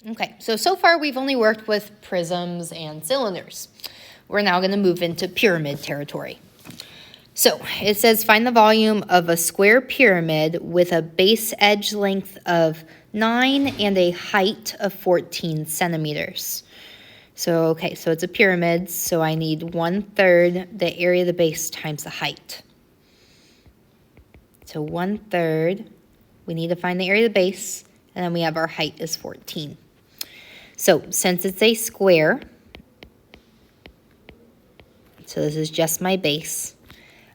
Okay, so far we've only worked with prisms and cylinders. We're now going to move into pyramid territory. So it says find the volume of a square pyramid with a base edge length of 9 and a height of 14 centimeters. So, okay, so it's a pyramid, so I need 1/3 the area of the base times the height. So 1/3, we need to find the area of the base, and then we have our height is 14. So since it's a square, so this is just my base,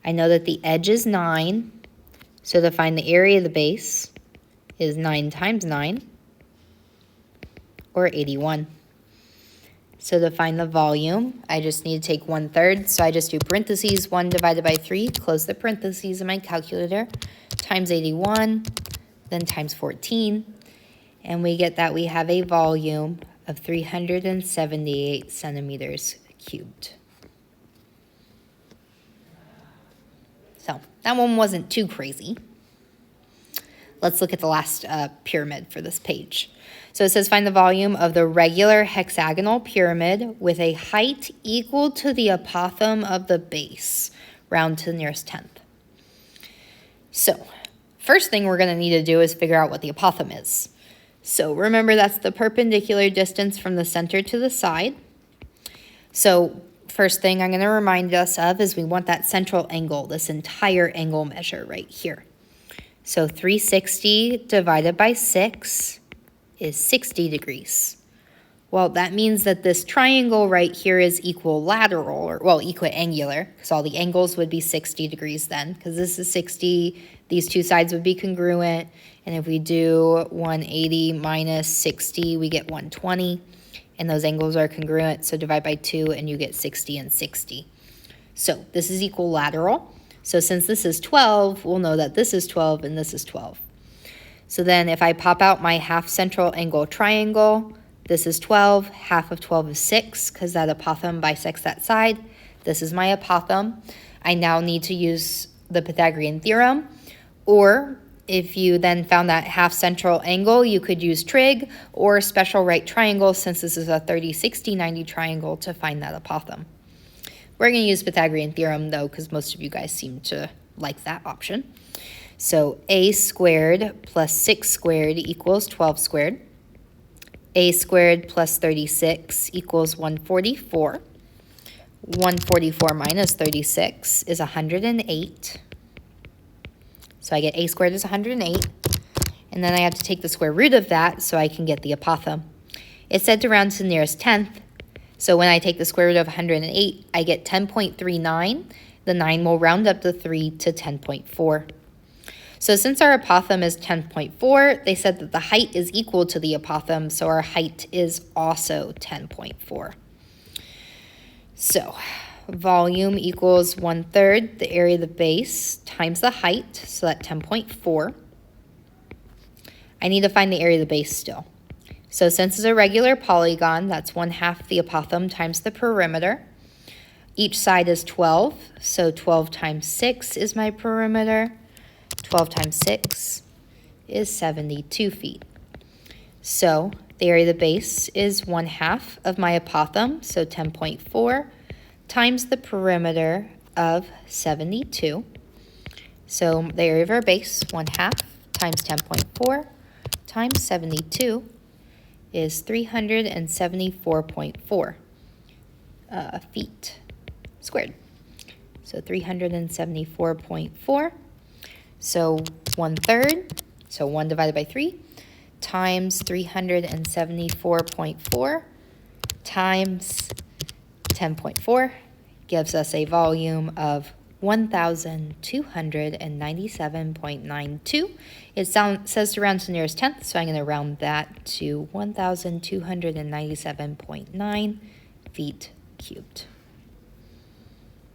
I know that the edge is 9, so to find the area of the base is 9 times 9, or 81. So to find the volume, I just need to take 1/3, so I just do parentheses, 1 divided by 3, close the parentheses in my calculator, times 81, then times 14, and we get that we have a volume of 378 centimeters cubed. So that one wasn't too crazy. Let's look at the last pyramid for this page. So it says find the volume of the regular hexagonal pyramid with a height equal to the apothem of the base, round to the nearest tenth. So first thing we're going to need to do is figure out what the apothem is. So remember that's the perpendicular distance from the center to the side. So first thing I'm going to remind us of is we want that central angle, this entire angle measure right here. So 360 divided by 6 is 60 degrees. Well, that means that this triangle right here is equilateral, or well, equiangular, because all the angles would be 60 degrees then, because this is 60, these two sides would be congruent, and if we do 180 minus 60, we get 120, and those angles are congruent, so divide by 2, and you get 60 and 60. So this is equilateral. So since this is 12, we'll know that this is 12 and this is 12. So then if I pop out my half central angle triangle, this is 12, half of 12 is 6, because that apothem bisects that side. This is my apothem. I now need to use the Pythagorean theorem, or if you then found that half central angle, you could use trig or special right triangle, since this is a 30, 60, 90 triangle, to find that apothem. We're going to use Pythagorean theorem, though, because most of you guys seem to like that option. So a squared plus 6 squared equals 12 squared. A squared plus 36 equals 144. 144 minus 36 is 108. So I get a squared is 108. And then I have to take the square root of that so I can get the apothem. It's said to round to the nearest tenth. So when I take the square root of 108, I get 10.39. The 9 will round up the 3 to 10.4. So since our apothem is 10.4, they said that the height is equal to the apothem, so our height is also 10.4. So volume equals 1/3 the area of the base times the height, so that's 10.4. I need to find the area of the base still. So since it's a regular polygon, that's 1/2 the apothem times the perimeter. Each side is 12, so 12 times 6 is my perimeter. 12 times 6 is 72 feet. So the area of the base is 1/2 of my apothem, so 10.4, times the perimeter of 72. So the area of our base, 1/2 times 10.4 times 72 is 374.4 feet squared. So 374.4. So 1/3, so 1 divided by 3, times 374.4 times 10.4 gives us a volume of 1,297.92. It says to round to the nearest tenth, so I'm going to round that to 1,297.9 feet cubed.